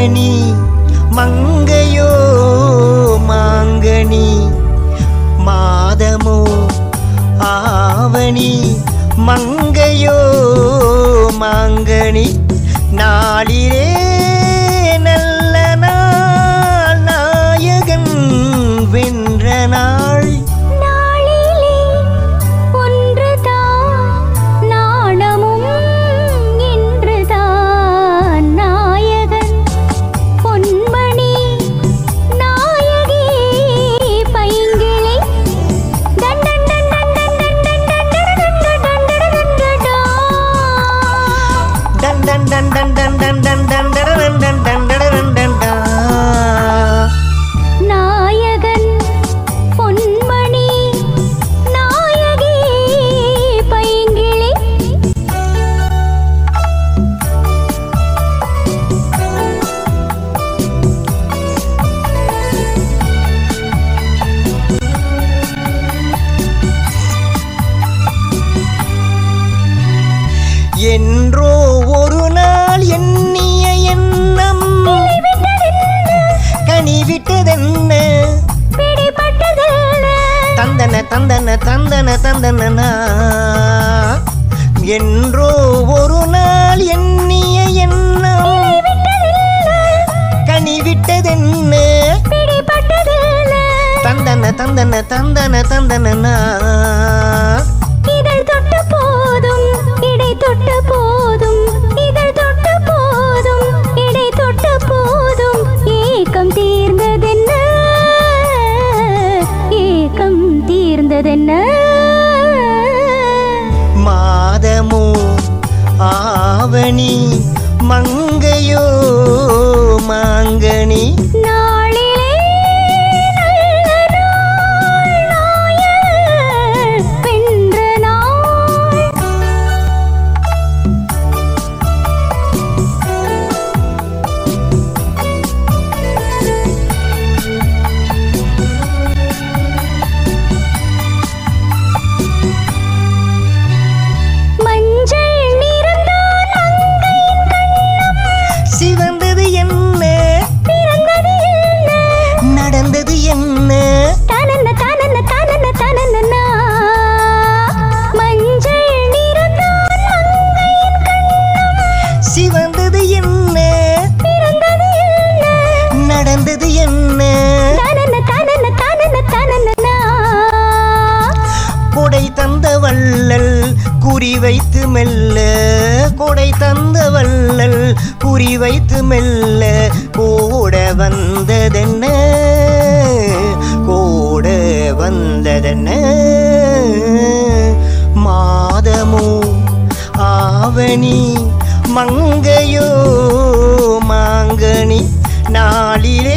ஆவணி மங்கையோ மாங்கனி மாதமோ ஆவணி மங்கையோ மாங்கனி நாளிலே நல்ல நாள் நாயகன் வென்ற நாள் நாயகன் பொன்மணி நாயகி பைங்கிளி என்றோ ஒரு நாள் எண்ணிய எண்ணம் கனிவிட்டதென்ன தந்தன தந்தன தந்தன தந்தனா என்றோ ஒரு நாள் எண்ணிய எண்ணம் கனிவிட்டதென்ன தந்தன தந்தன தந்தன தந்தனா இதழ் தொட்ட போதும் இடை தொட்ட போதும் இதழ் தொட்ட போதும் இடை தொட்ட போதும் ஏக்கம் தீர்ந்ததென்ன ஏக்கம் தீர்ந்ததென்ன மாதமோ ஆவணி மங்கையோ மாங்கனி சிவந்தது என்ன நடந்தது என்ன தனன தனன தனன தனன மஞ்சள் நிறந்தான் மங்கையின் கண்ணம் சிவந்தது என்ன நடந்தது என்ன தனன தனன தனன தனன கொடை தந்த வள்ளல் குறி வைத்து மெல்ல கொடை தந்த வள்ளல் குறி வைத்து மெல்ல கோட வந்ததென்ன கோட வந்ததென்ன மாதமோ ஆவணி மங்கையோ மாங்கனி நாளிலே